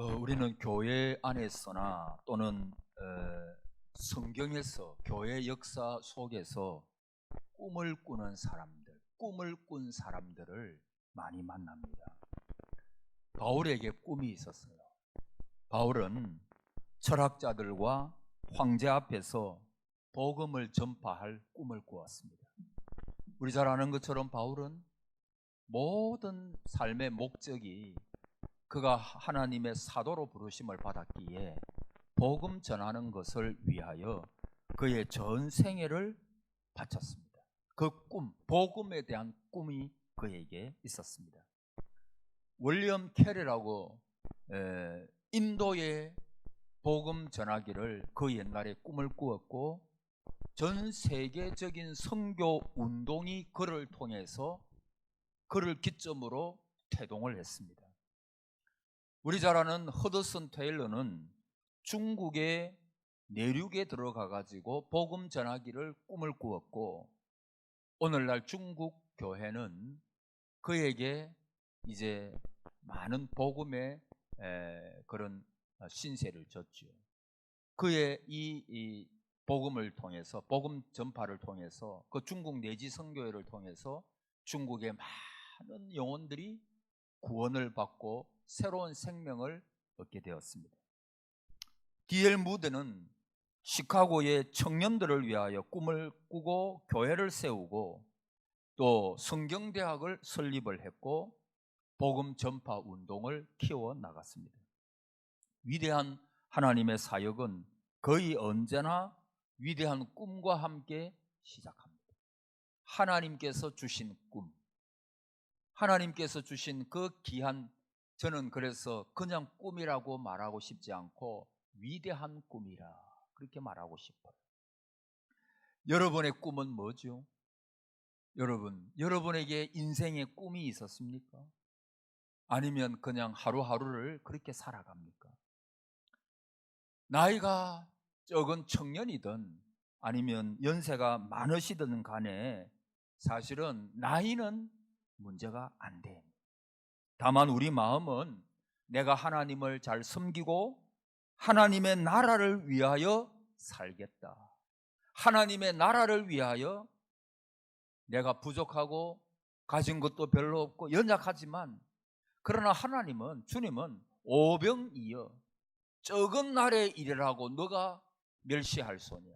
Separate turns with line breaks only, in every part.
우리는 교회 안에서나 또는 성경에서 교회 역사 속에서 꿈을 꾸는 사람들, 꿈을 꾼 사람들을 많이 만납니다. 바울에게 꿈이 있었어요. 바울은 철학자들과 황제 앞에서 복음을 전파할 꿈을 꾸었습니다. 우리 잘 아는 것처럼 바울은 모든 삶의 목적이 그가 하나님의 사도로 부르심을 받았기에 복음 전하는 것을 위하여 그의 전 생애를 바쳤습니다. 그 꿈, 복음에 대한 꿈이 그에게 있었습니다. 윌리엄 캐리라고 인도의 복음 전하기를 그 옛날에 꿈을 꾸었고, 전 세계적인 선교 운동이 그를 통해서 그를 기점으로 태동을 했습니다. 우리 잘 아는 허드슨 테일러는 중국의 내륙에 들어가 가지고 복음 전하기를 꿈을 꾸었고, 오늘날 중국 교회는 그에게 이제 많은 복음의 그런 신세를 졌죠. 그의 이 복음을 통해서, 복음 전파를 통해서, 그 중국 내지 선교회를 통해서 중국의 많은 영혼들이 구원을 받고 새로운 생명을 얻게 되었습니다. D.L. 무드는 시카고의 청년들을 위하여 꿈을 꾸고 교회를 세우고 또 성경대학을 설립을 했고 복음 전파 운동을 키워 나갔습니다. 위대한 하나님의 사역은 거의 언제나 위대한 꿈과 함께 시작합니다. 하나님께서 주신 꿈, 하나님께서 주신 그 귀한, 저는 그래서 그냥 꿈이라고 말하고 싶지 않고 위대한 꿈이라 그렇게 말하고 싶어요. 여러분의 꿈은 뭐죠? 여러분에게 인생의 꿈이 있었습니까? 아니면 그냥 하루하루를 그렇게 살아갑니까? 나이가 적은 청년이든 아니면 연세가 많으시든 간에 사실은 나이는 문제가 안 돼. 다만 우리 마음은 내가 하나님을 잘 섬기고 하나님의 나라를 위하여 살겠다. 하나님의 나라를 위하여 내가 부족하고 가진 것도 별로 없고 연약하지만, 그러나 하나님은, 주님은 오병이어 적은 날의 일이라고 너가 멸시할 소냐.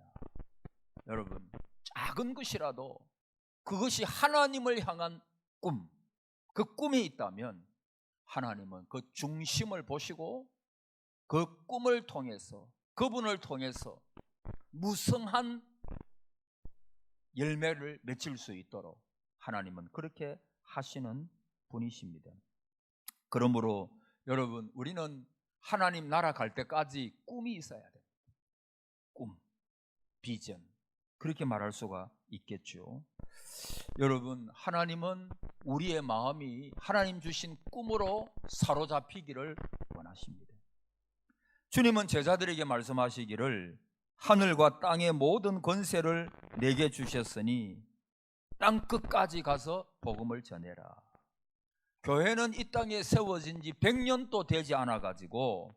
여러분, 작은 것이라도 그것이 하나님을 향한 꿈, 그 꿈이 있다면 하나님은 그 중심을 보시고 그 꿈을 통해서, 그분을 통해서 무성한 열매를 맺을 수 있도록 하나님은 그렇게 하시는 분이십니다. 그러므로 여러분, 우리는 하나님 나라 갈 때까지 꿈이 있어야 돼요. 꿈, 비전, 그렇게 말할 수가 있겠죠. 여러분, 하나님은 우리의 마음이 하나님 주신 꿈으로 사로잡히기를 원하십니다. 주님은 제자들에게 말씀하시기를 하늘과 땅의 모든 권세를 내게 주셨으니 땅 끝까지 가서 복음을 전해라. 교회는 이 땅에 세워진 지 100년도 되지 않아 가지고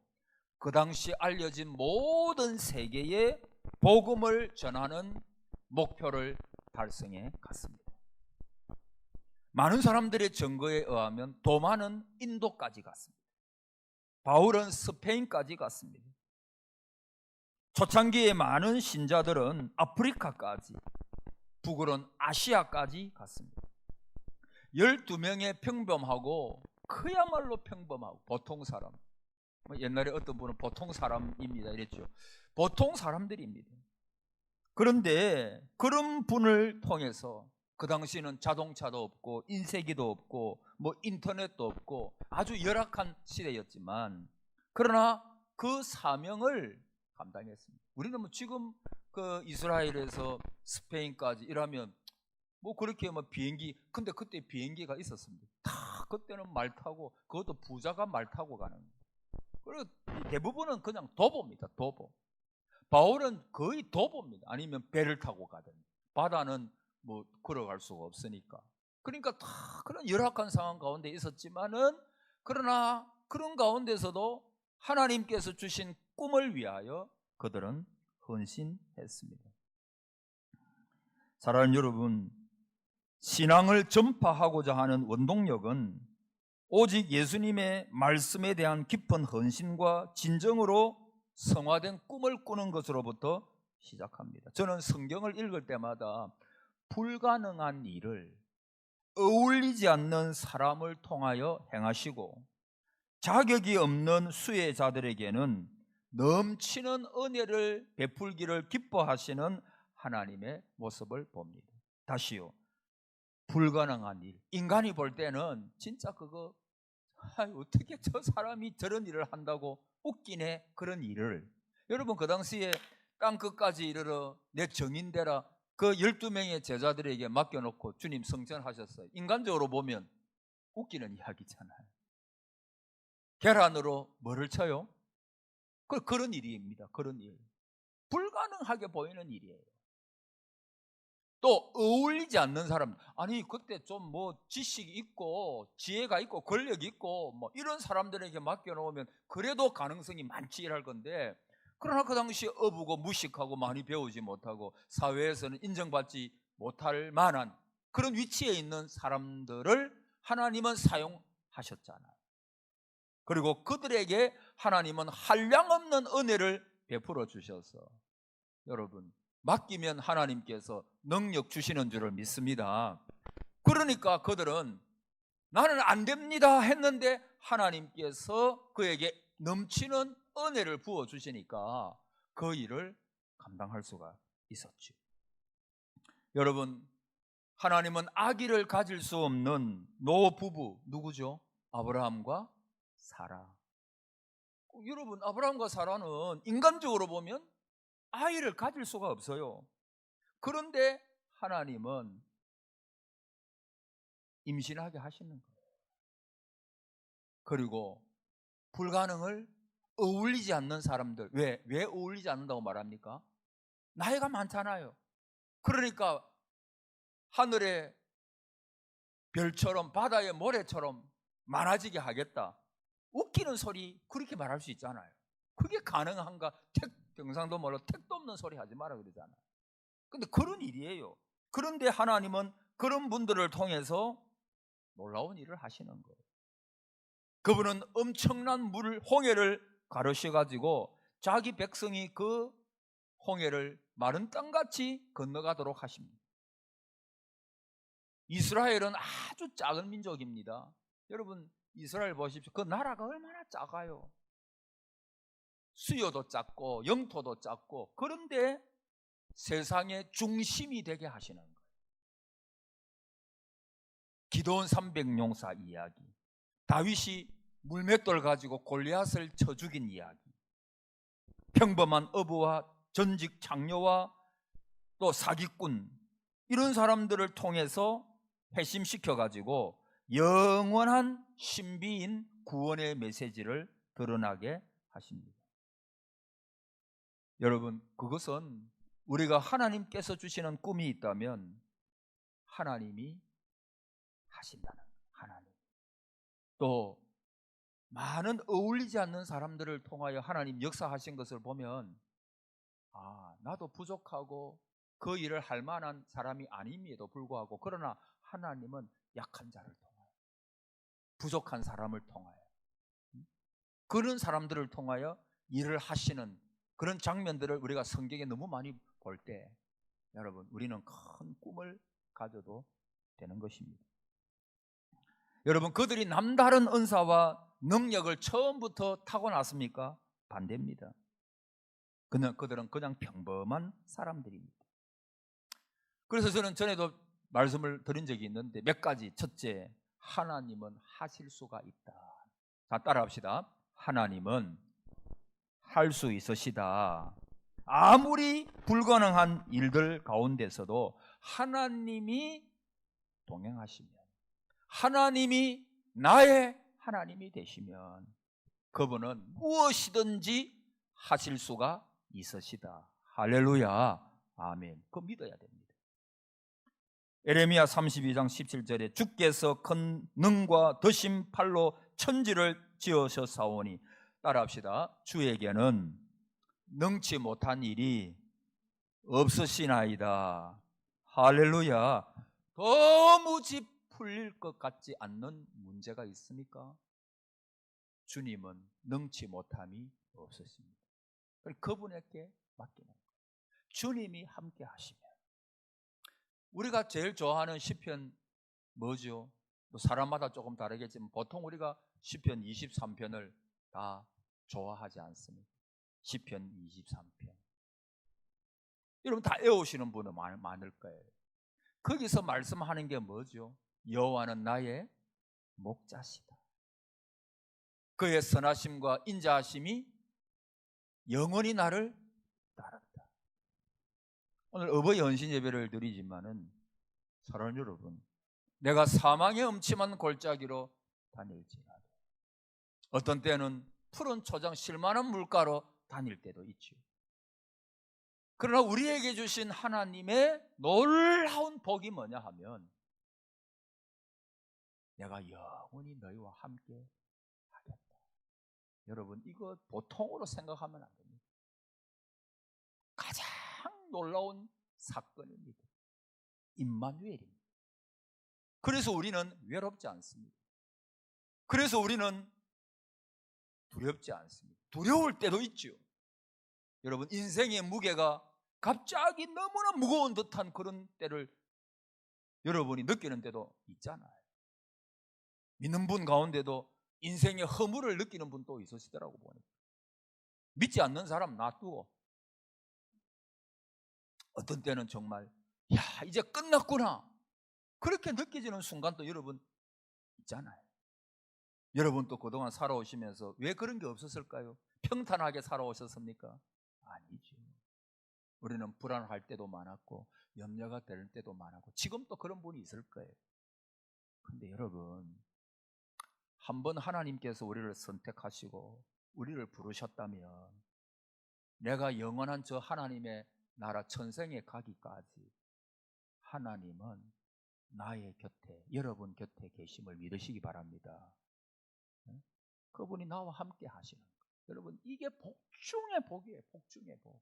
그 당시 알려진 모든 세계에 복음을 전하는 목표를 달성해 갔습니다. 많은 사람들의 증거에 의하면 도마는 인도까지 갔습니다. 바울은 스페인까지 갔습니다. 초창기에 많은 신자들은 아프리카까지, 북으로는 아시아까지 갔습니다. 12명의 평범하고, 그야말로 평범하고 보통 사람, 옛날에 어떤 분은 보통 사람입니다 이랬죠. 보통 사람들입니다. 그런데 그런 분을 통해서, 그 당시는 자동차도 없고 인쇄기도 없고 뭐 인터넷도 없고 아주 열악한 시대였지만, 그러나 그 사명을 감당했습니다. 우리는 뭐 지금 그 이스라엘에서 스페인까지 이러면 뭐 그렇게 뭐 비행기, 근데 그때 비행기가 있었습니다. 다 그때는 말 타고, 그것도 부자가 말 타고 가는 거예요. 그리고 대부분은 그냥 도보입니다. 도보. 바울은 거의 도보입니다. 아니면 배를 타고 가든, 바다는 뭐 걸어갈 수가 없으니까. 그러니까 다 그런 열악한 상황 가운데 있었지만은, 그러나 그런 가운데서도 하나님께서 주신 꿈을 위하여 그들은 헌신했습니다. 사랑하는 여러분, 신앙을 전파하고자 하는 원동력은 오직 예수님의 말씀에 대한 깊은 헌신과 진정으로 성화된 꿈을 꾸는 것으로부터 시작합니다. 저는 성경을 읽을 때마다 불가능한 일을 어울리지 않는 사람을 통하여 행하시고 자격이 없는 수혜자들에게는 넘치는 은혜를 베풀기를 기뻐하시는 하나님의 모습을 봅니다. 다시요, 불가능한 일, 인간이 볼 때는 진짜 그거 어떻게 저 사람이 저런 일을 한다고 웃기네, 그런 일을. 여러분, 그 당시에 땅 끝까지 이르러 내 정인되라 그 12명의 제자들에게 맡겨놓고 주님 성전하셨어요. 인간적으로 보면 웃기는 이야기잖아요. 계란으로 뭐를 쳐요? 그런 일입니다. 그런 일, 불가능하게 보이는 일이에요. 또 어울리지 않는 사람, 아니 그때 좀 뭐 지식이 있고 지혜가 있고 권력이 있고 뭐 이런 사람들에게 맡겨놓으면 그래도 가능성이 많지 할 건데, 그러나 그 당시 어부고 무식하고 많이 배우지 못하고 사회에서는 인정받지 못할 만한 그런 위치에 있는 사람들을 하나님은 사용하셨잖아요. 그리고 그들에게 하나님은 한량없는 은혜를 베풀어 주셔서, 여러분, 맡기면 하나님께서 능력 주시는 줄을 믿습니다. 그러니까 그들은 나는 안 됩니다 했는데 하나님께서 그에게 넘치는 은혜를 부어 주시니까 그 일을 감당할 수가 있었죠. 여러분, 하나님은 아기를 가질 수 없는 노부부, 누구죠? 아브라함과 사라. 여러분, 아브라함과 사라는 인간적으로 보면 아이를 가질 수가 없어요. 그런데 하나님은 임신하게 하시는 거예요. 그리고 불가능을 어울리지 않는 사람들, 왜 어울리지 않는다고 말합니까? 나이가 많잖아요. 그러니까 하늘의 별처럼 바다의 모래처럼 많아지게 하겠다, 웃기는 소리 그렇게 말할 수 있잖아요. 그게 가능한가? 경상도 말로 택도 없는 소리 하지 마라 그러잖아요. 근데 그런 일이에요. 그런데 하나님은 그런 분들을 통해서 놀라운 일을 하시는 거예요. 그분은 엄청난 홍해를 가르셔가지고 자기 백성이 그 홍해를 마른 땅같이 건너가도록 하십니다. 이스라엘은 아주 작은 민족입니다. 여러분, 이스라엘 보십시오. 그 나라가 얼마나 작아요. 수요도 작고 영토도 작고, 그런데 세상의 중심이 되게 하시는 거예요. 기드온 300용사 이야기, 다윗이 물맷돌 가지고 골리앗을 쳐 죽인 이야기, 평범한 어부와 전직 장녀와 또 사기꾼, 이런 사람들을 통해서 회심시켜 가지고 영원한 신비인 구원의 메시지를 드러나게 하십니다. 여러분, 그것은 우리가 하나님께서 주시는 꿈이 있다면 하나님이 하신다는, 하나님. 또 많은 어울리지 않는 사람들을 통하여 하나님 역사하신 것을 보면, 나도 부족하고 그 일을 할 만한 사람이 아님에도 불구하고, 그러나 하나님은 약한 자를 통하여, 부족한 사람을 통하여, 그런 사람들을 통하여 일을 하시는 그런 장면들을 우리가 성경에 너무 많이 볼 때, 여러분, 우리는 큰 꿈을 가져도 되는 것입니다. 여러분, 그들이 남다른 은사와 능력을 처음부터 타고났습니까? 반대입니다. 그들은 그냥 평범한 사람들입니다. 그래서 저는 전에도 말씀을 드린 적이 있는데 몇 가지. 첫째, 하나님은 하실 수가 있다. 자, 따라합시다. 하나님은 할 수 있으시다. 아무리 불가능한 일들 가운데서도 하나님이 동행하시면, 하나님이 나의 하나님이 되시면 그분은 무엇이든지 하실 수가 있으시다. 할렐루야, 아멘. 그거 믿어야 됩니다. 에레미야 32장 17절에 주께서 큰 능과 더신 팔로 천지를 지으셨사오니 따라합시다. 주에게는 능치 못한 일이 없으시나이다. 할렐루야. 도무지 풀릴 것 같지 않는 문제가 있습니까? 주님은 능치 못함이 없으십니다. 그분에게 맡기는 거예요. 주님이 함께 하시면. 우리가 제일 좋아하는 시편 뭐죠? 뭐 사람마다 조금 다르겠지만 보통 우리가 시편 23편을 다 좋아하지 않습니까? 시편 23편. 여러분 다 외우시는 분은 많을 거예요. 거기서 말씀하는 게 뭐죠? 여호와는 나의 목자시다. 그의 선하심과 인자하심이 영원히 나를 따른다. 오늘 어버이 헌신 예배를 드리지만은 사랑하는 여러분, 내가 사망의 음침한 골짜기로 다닐지라도 어떤 때는 푸른 초장 실만한 물가로 다닐 때도 있죠. 그러나 우리에게 주신 하나님의 놀라운 복이 뭐냐 하면 내가 영원히 너희와 함께 하겠다. 여러분 이거 보통으로 생각하면 안 됩니다. 가장 놀라운 사건입니다. 임마누엘입니다. 그래서 우리는 외롭지 않습니다. 그래서 우리는 두렵지 않습니다. 두려울 때도 있죠. 여러분 인생의 무게가 갑자기 너무나 무거운 듯한 그런 때를 여러분이 느끼는 때도 있잖아요. 믿는 분 가운데도 인생의 허물을 느끼는 분도 있으시더라고 보니까. 믿지 않는 사람 놔두고 어떤 때는 정말 야 이제 끝났구나 그렇게 느껴지는 순간도 여러분 있잖아요. 여러분 또 그동안 살아오시면서 왜 그런 게 없었을까요? 평탄하게 살아오셨습니까? 아니죠. 우리는 불안할 때도 많았고 염려가 될 때도 많았고 지금 또 그런 분이 있을 거예요. 근데 여러분 한번 하나님께서 우리를 선택하시고 우리를 부르셨다면 내가 영원한 저 하나님의 나라 천생에 가기까지 하나님은 나의 곁에 여러분 곁에 계심을 믿으시기 바랍니다. 그분이 나와 함께 하시는 거예요. 여러분 이게 복중의 복이에요. 복중의 복.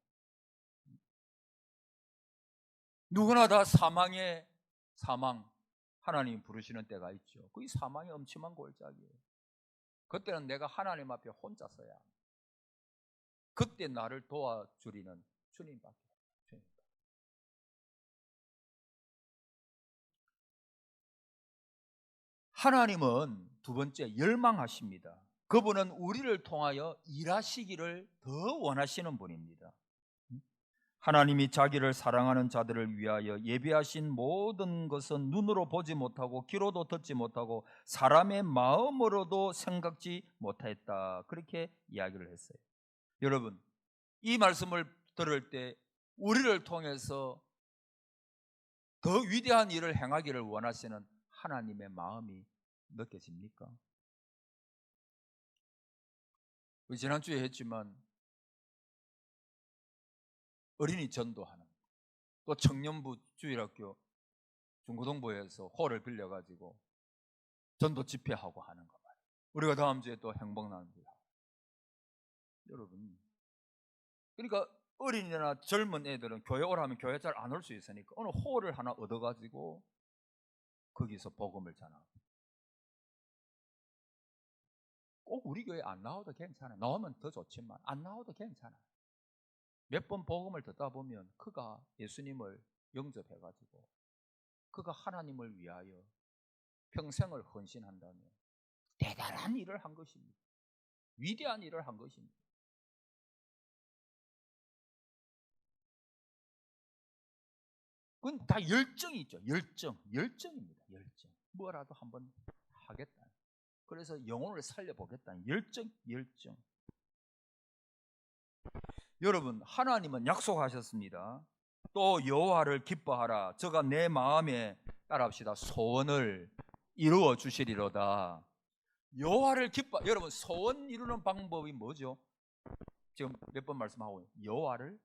누구나 다 사망 하나님 부르시는 때가 있죠. 그게 사망의 엄침한 골짜기예요. 그때는 내가 하나님 앞에 혼자 서야 합니다. 그때 나를 도와주리는 주님밖에 없어요. 하나님은 두 번째 열망하십니다. 그분은 우리를 통하여 일하시기를 더 원하시는 분입니다. 하나님이 자기를 사랑하는 자들을 위하여 예비하신 모든 것은 눈으로 보지 못하고 귀로도 듣지 못하고 사람의 마음으로도 생각지 못했다. 그렇게 이야기를 했어요. 여러분 이 말씀을 들을 때 우리를 통해서 더 위대한 일을 행하기를 원하시는 하나님의 마음이 느껴집니까? 우리 지난주에 했지만 어린이 전도하는 또 청년부 주일학교 중고등부에서 홀을 빌려가지고 전도 집회하고 하는 거 말이에요. 우리가 다음 주에 또 행복나눔을 하고. 여러분 그러니까 어린이나 젊은 애들은 교회 오라면 교회 잘 안 올 수 있으니까 어느 홀을 하나 얻어가지고 거기서 복음을 전하고 꼭 우리 교회 안 나와도 괜찮아요. 나오면 더 좋지만 안 나와도 괜찮아요. 몇 번 복음을 듣다 보면 그가 예수님을 영접해가지고 그가 하나님을 위하여 평생을 헌신한다면 대단한 일을 한 것입니다. 위대한 일을 한 것입니다. 그건 다 열정이 있죠. 열정입니다. 열정. 뭐라도 한번 하겠다. 그래서 영혼을 살려보겠다는 열정. 여러분 하나님은 약속하셨습니다. 또 여호와를 기뻐하라. 저가 내 마음에 따라합시다. 소원을 이루어 주시리로다. 여호와를 기뻐. 여러분 소원 이루는 방법이 뭐죠? 지금 몇 번 말씀하고 있어요. 여호와를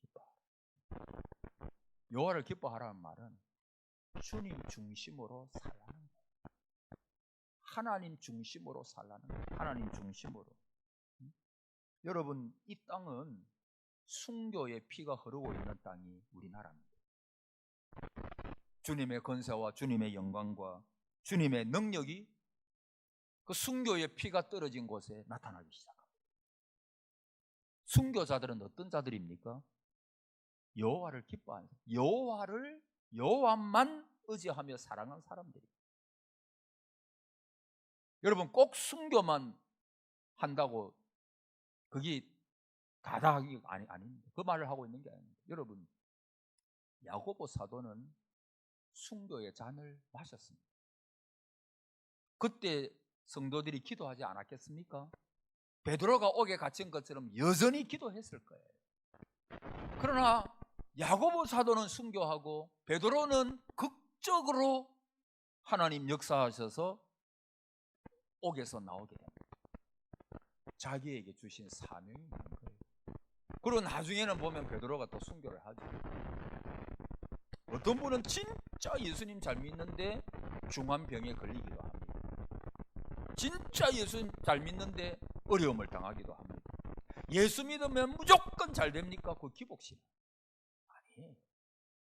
기뻐하라. 여호와를 기뻐하라는 말은 주님 중심으로 살라는 거예요. 하나님 중심으로 살라는 거예요. 하나님 중심으로. 여러분, 이 땅은 순교의 피가 흐르고 있는 땅이 우리나라입니다. 주님의 권세와 주님의 영광과 주님의 능력이 그 순교의 피가 떨어진 곳에 나타나기 시작합니다. 순교자들은 어떤 자들입니까? 여호와를 기뻐하는, 여호와만 의지하며 사랑하는 사람들입니다. 여러분, 꼭 순교만 한다고 그게 다다하기 아닙니다. 그 말을 하고 있는 게 아닙니다. 여러분, 야고보 사도는 순교의 잔을 마셨습니다. 그때 성도들이 기도하지 않았겠습니까? 베드로가 옥에 갇힌 것처럼 여전히 기도했을 거예요. 그러나 야고보 사도는 순교하고 베드로는 극적으로 하나님 역사하셔서 옥에서 나오게 됩니다. 자기에게 주신 사명이 있는 거예요. 그리고 나중에는 보면 베드로가 또 순교를 하죠. 어떤 분은 진짜 예수님 잘 믿는데 중한 병에 걸리기도 합니다. 진짜 예수님 잘 믿는데 어려움을 당하기도 합니다. 예수 믿으면 무조건 잘 됩니까? 그 기복신 아니에요.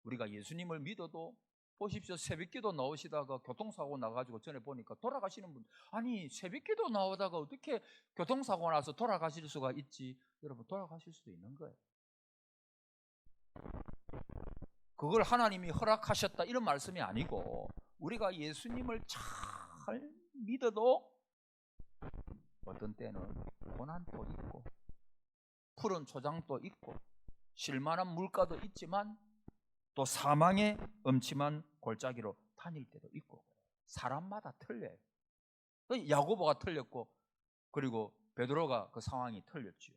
우리가 예수님을 믿어도 보십시오. 새벽기도 나오시다가 교통사고 나가지고 전에 보니까 돌아가시는 분, 아니 새벽기도 나오다가 어떻게 교통사고 나서 돌아가실 수가 있지? 여러분, 돌아가실 수도 있는 거예요. 그걸 하나님이 허락하셨다 이런 말씀이 아니고, 우리가 예수님을 잘 믿어도 어떤 때는 고난도 있고 푸른 초장도 있고 실만한 물가도 있지만 또 사망의 엄침한 골짜기로 다닐 때도 있고, 사람마다 틀려요. 야고보가 틀렸고 그리고 베드로가 그 상황이 틀렸지요.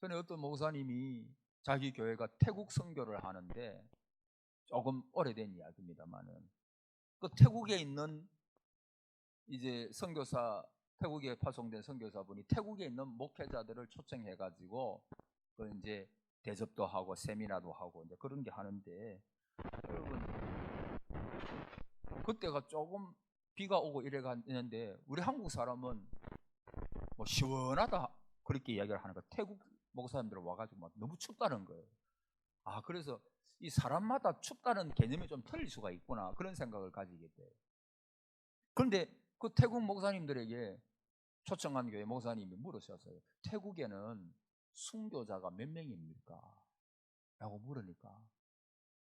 전에 어떤 목사님이 자기 교회가 태국 선교를 하는데, 조금 오래된 이야기입니다만은 그 태국에 있는 이제 선교사, 태국에 파송된 선교사분이 태국에 있는 목회자들을 초청해가지고 그 이제 대접도 하고 세미나도 하고 이제 그런 게 하는데, 여러분 그때가 조금 비가 오고 이래가는데 우리 한국 사람은 뭐 시원하다 그렇게 이야기를 하는 거, 태국 목사님들 와가지고 막 너무 춥다는 거예요. 아, 그래서 이 사람마다 춥다는 개념이 좀 틀릴 수가 있구나 그런 생각을 가지게 돼요. 그런데 그 태국 목사님들에게 초청한 교회 목사님이 물으셨어요. 태국에는 순교자가 몇 명입니까? 라고 물으니까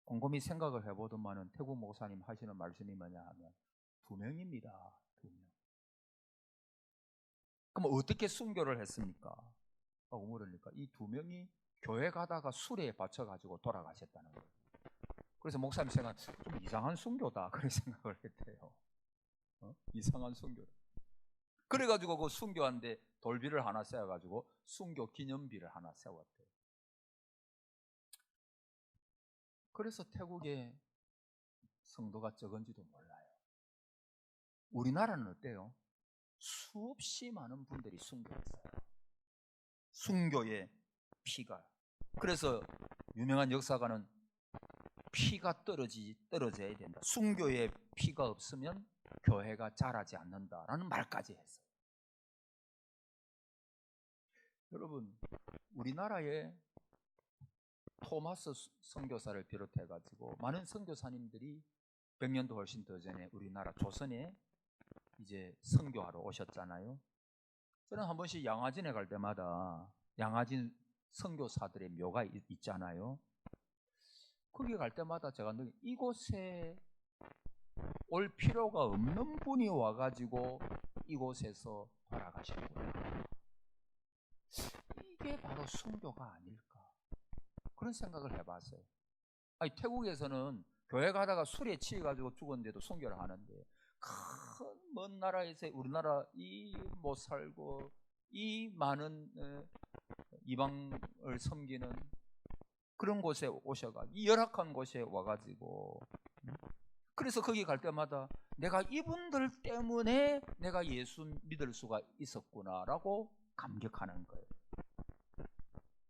곰곰이 생각을 해보더만은 태국 목사님 하시는 말씀이 뭐냐 하면 2명입니다. 2명. 그럼 어떻게 순교를 했습니까? 라고 물으니까 이 2명이 교회 가다가 수레에 받쳐가지고 돌아가셨다는 거예요. 그래서 목사님 생각, 좀 이상한 순교다 그런 생각을 했대요. 이상한 순교. 그래가지고 그 순교한데 돌비를 하나 세워가지고 순교 기념비를 하나 세웠대요. 그래서 태국에 성도가 적은지도 몰라요. 우리나라는 어때요? 수없이 많은 분들이 순교했어요. 순교의 피가. 그래서 유명한 역사가는 피가 떨어져야 된다. 순교의 피가 없으면 교회가 자라지 않는다라는 말까지 했어요. 여러분, 우리나라에 토마스 선교사를 비롯해가지고 많은 선교사님들이 100년도 훨씬 더 전에 우리나라 조선에 이제 선교하러 오셨잖아요. 저는 한 번씩 양화진에 갈 때마다 양화진 선교사들의 묘가 있잖아요. 거기 갈 때마다 제가 늘 이곳에 올 필요가 없는 분이 와가지고 이곳에서 돌아가셨구나. 이게 바로 순교가 아닐까 그런 생각을 해봤어요. 아니, 태국에서는 교회 가다가 술에 취해가지고 죽었는데도 순교를 하는데, 큰 먼 나라에서 우리나라 이 못 살고 이 많은 이방을 섬기는 그런 곳에 오셔가지고 이 열악한 곳에 와가지고, 그래서 거기 갈 때마다 내가 이분들 때문에 내가 예수 믿을 수가 있었구나라고 감격하는 거예요.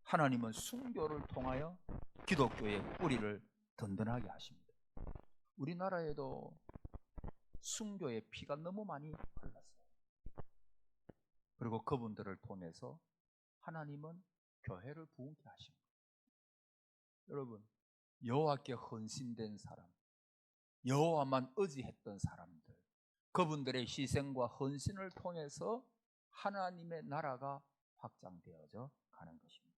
하나님은 순교를 통하여 기독교의 뿌리를 든든하게 하십니다. 우리나라에도 순교의 피가 너무 많이 흘렀어요. 그리고 그분들을 통해서 하나님은 교회를 부흥케 하신 거예요. 여러분, 여호와께 헌신된 사람, 여호와만 의지했던 사람들, 그분들의 희생과 헌신을 통해서 하나님의 나라가 확장되어져 가는 것입니다.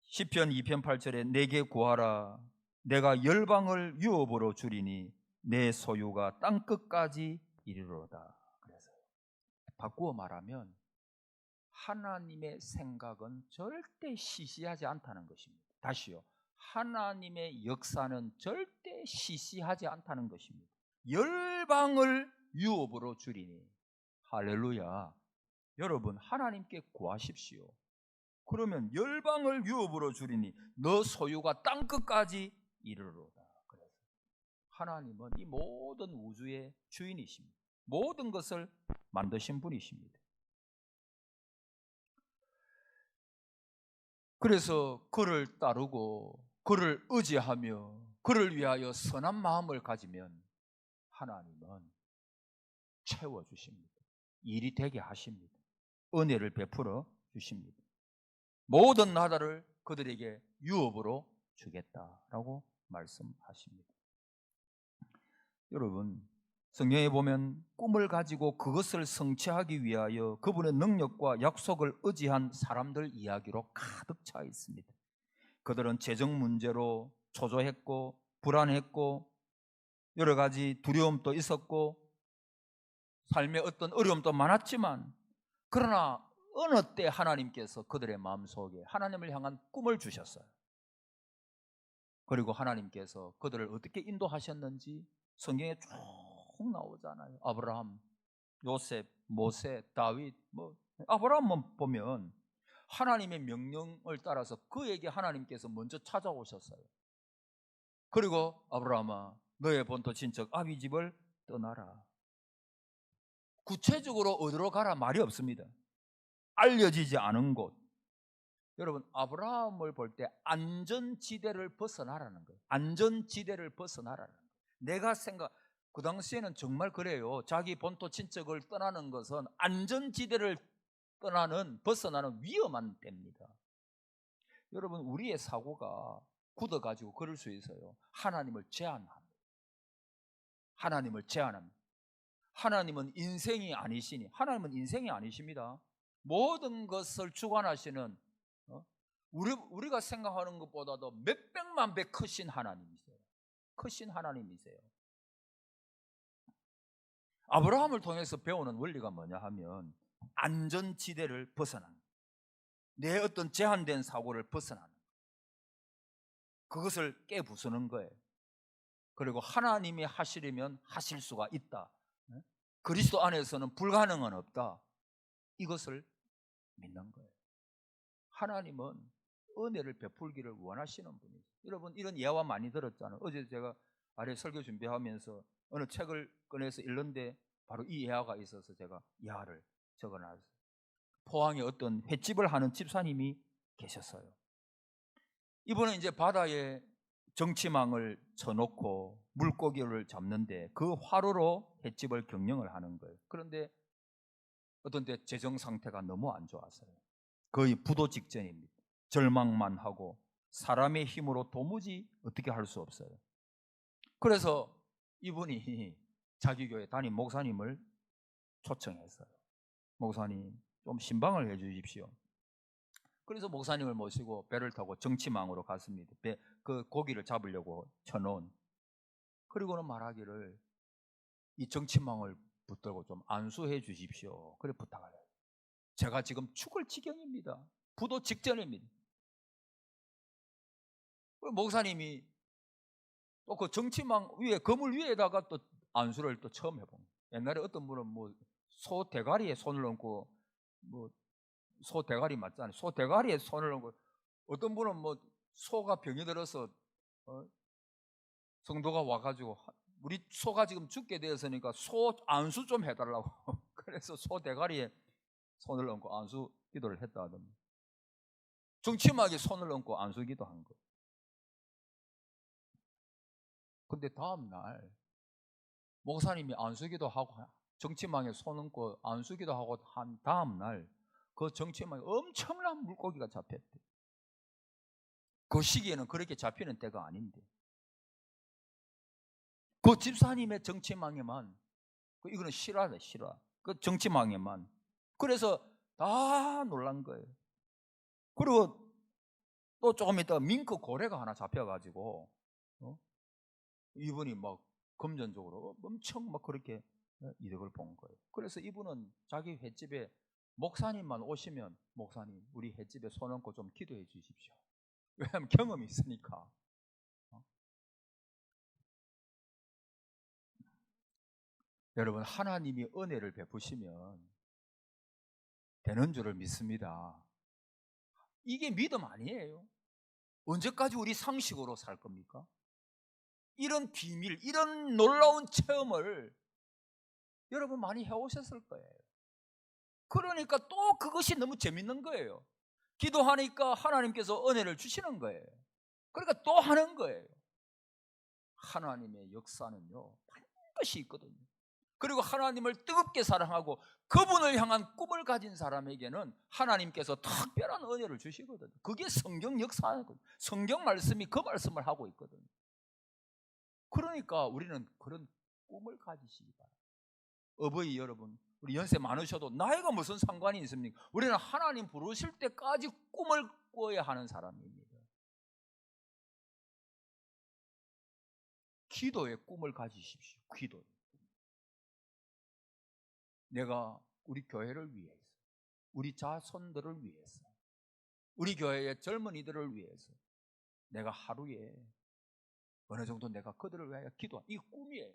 시편 2편 8절에 내게 구하라 내가 열방을 유업으로 주리니 내 소유가 땅끝까지 이르러다. 그래서 바꾸어 말하면 하나님의 생각은 절대 시시하지 않다는 것입니다. 다시요. 하나님의 역사는 절대 시시하지 않다는 것입니다. 열방을 유업으로 주리니. 할렐루야. 여러분, 하나님께 구하십시오. 그러면 열방을 유업으로 주리니 너 소유가 땅끝까지 이르러다. 그래서 하나님은 이 모든 우주의 주인이십니다. 모든 것을 만드신 분이십니다. 그래서 그를 따르고 그를 의지하며 그를 위하여 선한 마음을 가지면 하나님은 채워주십니다. 일이 되게 하십니다. 은혜를 베풀어 주십니다. 모든 나라를 그들에게 유업으로 주겠다라고 말씀하십니다. 여러분, 성경에 보면 꿈을 가지고 그것을 성취하기 위하여 그분의 능력과 약속을 의지한 사람들 이야기로 가득 차 있습니다. 그들은 재정 문제로 초조했고 불안했고 여러 가지 두려움도 있었고 삶의 어떤 어려움도 많았지만 그러나 어느 때 하나님께서 그들의 마음속에 하나님을 향한 꿈을 주셨어요. 그리고 하나님께서 그들을 어떻게 인도하셨는지 성경에 쭉 나오잖아요. 아브라함, 요셉, 모세, 다윗, 아브라함만 보면 하나님의 명령을 따라서 그에게 하나님께서 먼저 찾아오셨어요. 그리고 아브라함아 너의 본토 친척 아비 집을 떠나라. 구체적으로 어디로 가라 말이 없습니다. 알려지지 않은 곳. 여러분, 아브라함을 볼 때 안전지대를 벗어나라는 거예요. 안전지대를 벗어나라는 거예요. 내가 그 당시에는 정말 그래요. 자기 본토 친척을 떠나는 것은 안전지대를 벗어나는 위험한 때입니다. 여러분, 우리의 사고가 굳어가지고 그럴 수 있어요. 하나님을 제한합니다. 하나님을 제한합니다. 하나님은 인생이 아니시니, 하나님은 인생이 아니십니다. 모든 것을 주관하시는 우리가 생각하는 것보다도 몇백만 배 크신 하나님이세요. 크신 하나님이세요. 아브라함을 통해서 배우는 원리가 뭐냐 하면 안전지대를 벗어나는, 내 어떤 제한된 사고를 벗어나는, 그것을 깨부수는 거예요. 그리고 하나님이 하시려면 하실 수가 있다. 그리스도 안에서는 불가능은 없다. 이것을 믿는 거예요. 하나님은 은혜를 베풀기를 원하시는 분이에요. 여러분, 이런 예화 많이 들었잖아요. 어제 제가 아래 설교 준비하면서 어느 책을 꺼내서 읽는데 바로 이 예화가 있어서 제가 예화를 적어놨어요. 포항에 어떤 횟집을 하는 집사님이 계셨어요. 이분은 이제 바다에 정치망을 쳐놓고 물고기를 잡는데 그 화로로 횟집을 경영을 하는 거예요. 그런데 어떤 때 재정 상태가 너무 안 좋았어요. 거의 부도 직전입니다. 절망만 하고 사람의 힘으로 도무지 어떻게 할 수 없어요. 그래서 이분이 자기 교회 담임 목사님을 초청했어요. 목사님, 좀 신방을 해 주십시오. 그래서 목사님을 모시고 배를 타고 정치망으로 갔습니다. 그 고기를 잡으려고 쳐놓은. 그리고는 말하기를 이 정치망을 붙들고 좀 안수해 주십시오. 그래 부탁을 해요. 제가 지금 죽을 지경입니다. 부도 직전입니다. 목사님이 또 그 정치망 위에, 그물 위에다가 또 안수를 또 처음 해본 거예요. 옛날에 어떤 분은 소 대가리에 손을 얹고, 소 대가리 맞잖아요. 소 대가리에 손을 얹고, 어떤 분은 소가 병이 들어서 성도가 와가지고 우리 소가 지금 죽게 되었으니까 소 안수 좀 해달라고 그래서 소 대가리에 손을 얹고 안수 기도를 했다 하던데, 정치막에 손을 얹고 안수 기도한 거예요. 근데 다음 날 목사님이 안수 기도하고 정치망에 손 얹고 안수기도 하고 한 다음 날 그 정치망에 엄청난 물고기가 잡혔대. 그 시기에는 그렇게 잡히는 때가 아닌데 그 집사님의 정치망에만 이거는 실화다, 실화. 그 정치망에만. 그래서 다 놀란 거예요. 그리고 또 조금 있다가 밍크 고래가 하나 잡혀가지고 이분이 막 금전적으로 엄청 막 그렇게 이득을 본 거예요. 그래서 이분은 자기 횟집에 목사님만 오시면 목사님 우리 횟집에 손 얹고 좀 기도해 주십시오. 왜냐하면 경험이 있으니까. 여러분, 하나님이 은혜를 베푸시면 되는 줄을 믿습니다. 이게 믿음 아니에요. 언제까지 우리 상식으로 살 겁니까? 이런 비밀, 이런 놀라운 체험을 여러분 많이 해오셨을 거예요. 그러니까 또 그것이 너무 재밌는 거예요. 기도하니까 하나님께서 은혜를 주시는 거예요. 그러니까 또 하는 거예요. 하나님의 역사는요 반드시 있거든요. 그리고 하나님을 뜨겁게 사랑하고 그분을 향한 꿈을 가진 사람에게는 하나님께서 특별한 은혜를 주시거든요. 그게 성경 역사거든요. 성경 말씀이 그 말씀을 하고 있거든요. 그러니까 우리는 그런 꿈을 가지시기 바랍니다. 어버이 여러분, 우리 연세 많으셔도 나이가 무슨 상관이 있습니까? 우리는 하나님 부르실 때까지 꿈을 꿔야 하는 사람입니다. 기도의 꿈을 가지십시오. 기도의 꿈. 내가 우리 교회를 위해서, 우리 자손들을 위해서, 우리 교회의 젊은이들을 위해서 내가 하루에 어느 정도 내가 그들을 위하여 기도한 이 꿈이에요.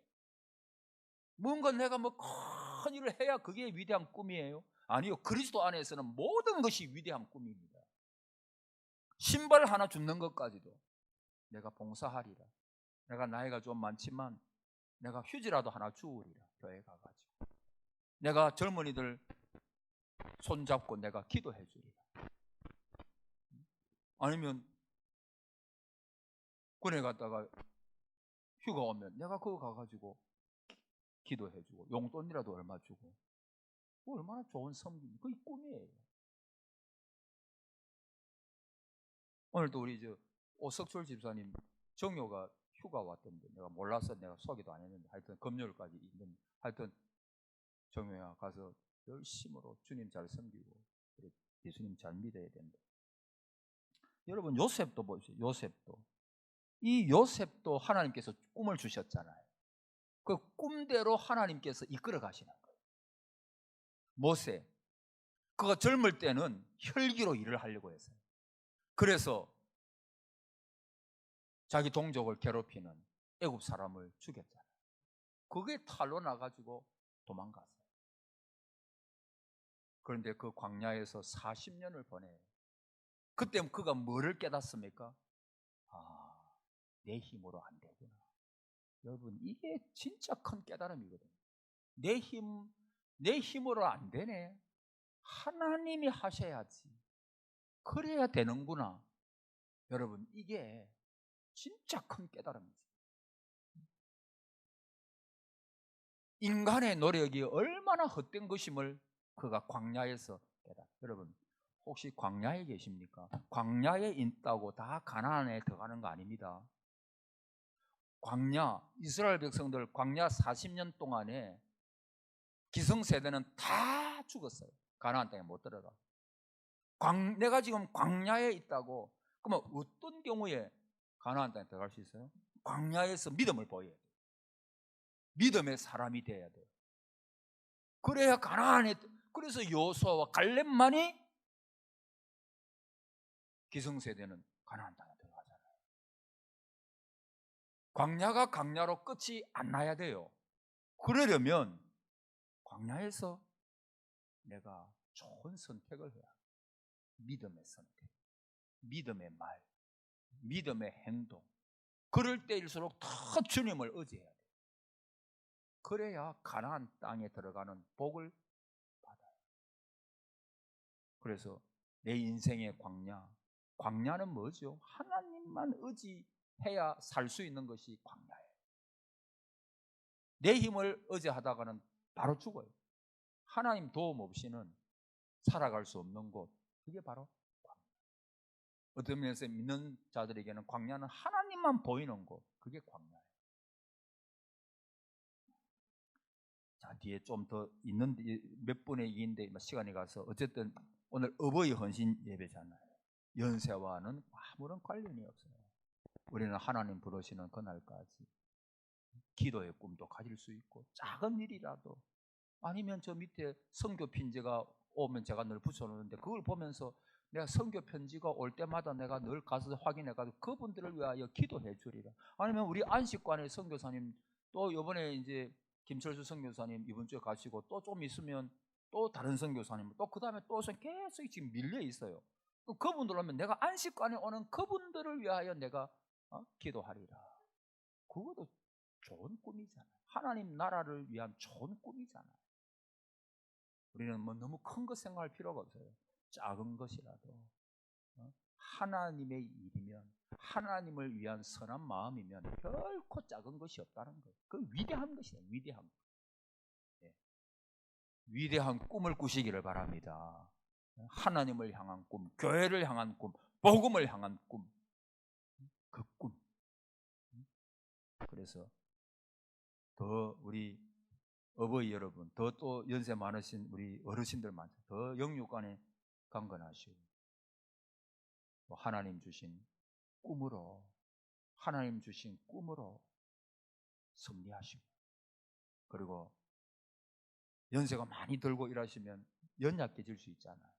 뭔가 내가 뭐 큰 일을 해야 그게 위대한 꿈이에요? 아니요. 그리스도 안에서는 모든 것이 위대한 꿈입니다. 신발 하나 줍는 것까지도 내가 봉사하리라. 내가 나이가 좀 많지만 내가 휴지라도 하나 주우리라. 교회 가가지고 내가 젊은이들 손잡고 내가 기도해 주리라. 아니면 군에 갔다가 휴가 오면 내가 그거 가가지고 기도해주고 용돈이라도 얼마 주고 얼마나 좋은 섬김. 그게 꿈이에요. 오늘도 우리 오석철 집사님 정효가 휴가 왔던데 내가 몰라서 내가 소개도 안 했는데 하여튼 금요일까지 있는 하여튼 정효야 가서 열심으로 주님 잘 섬기고 예수님 잘 믿어야 된다. 여러분 요셉도 보세요. 이 요셉도 하나님께서 꿈을 주셨잖아요. 그 꿈대로 하나님께서 이끌어 가시는 거예요. 모세 그가 젊을 때는 혈기로 일을 하려고 했어요. 그래서 자기 동족을 괴롭히는 애굽 사람을 죽였잖아요. 그게 탈로 나가지고 도망갔어요. 그런데 그 광야에서 40년을 보내요. 그때 그가 뭐를 깨닫습니까? 내 힘으로 안 되구나. 여러분 이게 진짜 큰 깨달음이거든요. 내 힘으로 안 되네. 하나님이 하셔야지. 그래야 되는구나. 여러분 이게 진짜 큰 깨달음이죠. 인간의 노력이 얼마나 헛된 것임을 그가 광야에서 깨달아. 여러분 혹시 광야에 계십니까? 광야에 있다고 다 가나안에 들어가는 거 아닙니다. 광야, 이스라엘 백성들 광야 40년 동안에 기성세대는 다 죽었어요. 가나안 땅에 못 들어가. 내가 지금 광야에 있다고 그러면 어떤 경우에 가나안 땅에 들어갈 수 있어요? 광야에서 믿음을 보여야 돼요. 믿음의 사람이 돼야 돼요. 그래야 가나안에. 그래서 여호수아와 갈렙만이 기성세대는 가나안 땅에 들어가잖아요. 광야가 광야로 끝이 안 나야 돼요. 그러려면 광야에서 내가 좋은 선택을 해야 해요. 믿음의 선택, 믿음의 말, 믿음의 행동. 그럴 때일수록 더 주님을 의지해야 돼요. 그래야 가나안 땅에 들어가는 복을 받아요. 그래서 내 인생의 광야는 뭐죠? 하나님만 의지해야 살 수 있는 것이 광야예요. 내 힘을 의지하다가는 바로 죽어요. 하나님 도움 없이는 살아갈 수 없는 곳, 그게 바로 광야. 어떤 면에서 믿는 자들에게는 광야는 하나님만 보이는 곳, 그게 광야예요. 자, 뒤에 좀 더 있는데 몇 분의 2인데 시간이 가서 어쨌든 오늘 어버이 헌신 예배잖아요. 연세와는 아무런 관련이 없어요. 우리는 하나님 부르시는 그날까지 기도의 꿈도 가질 수 있고, 작은 일이라도, 아니면 저 밑에 선교 편지가 오면 제가 늘 붙여놓는데 그걸 보면서 내가 선교 편지가 올 때마다 내가 늘 가서 확인해가지고 그분들을 위하여 기도해 주리라. 아니면 우리 안식관의 선교사님, 또 이번에 이제 김철수 선교사님 이번 주에 가시고, 또 좀 있으면 또 다른 선교사님, 또 그 다음에 또 계속 지금 밀려 있어요. 그분들 오면 내가 안식관에 오는 그분들을 위하여 내가 기도하리라. 그것도 좋은 꿈이잖아요. 하나님 나라를 위한 좋은 꿈이잖아요. 우리는 뭐 너무 큰 것 생각할 필요가 없어요. 작은 것이라도 하나님의 일이면, 하나님을 위한 선한 마음이면 결코 작은 것이 없다는 거예요. 그 위대한 것이에요. 위대한 것. 예. 위대한 꿈을 꾸시기를 바랍니다. 하나님을 향한 꿈, 교회를 향한 꿈, 복음을 향한 꿈, 그 꿈. 그래서 더 우리 어버이 여러분, 더 또 연세 많으신 우리 어르신들 많죠. 더 영육간에 강건하시고, 하나님 주신 꿈으로, 하나님 주신 꿈으로 승리하시고, 그리고 연세가 많이 들고 일하시면 연약해질 수 있잖아요.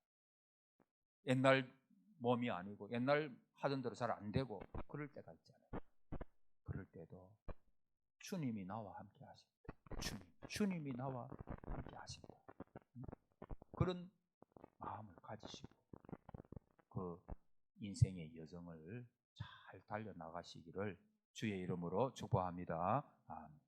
옛날 몸이 아니고 옛날 하던 대로 잘 안 되고 그럴 때가 있잖아요. 그럴 때도 주님이 나와 함께 하십니다. 주님이 나와 함께 하십니다. 그런 마음을 가지시고 그 인생의 여정을 잘 달려나가시기를 주의 이름으로 축복합니다. 아멘.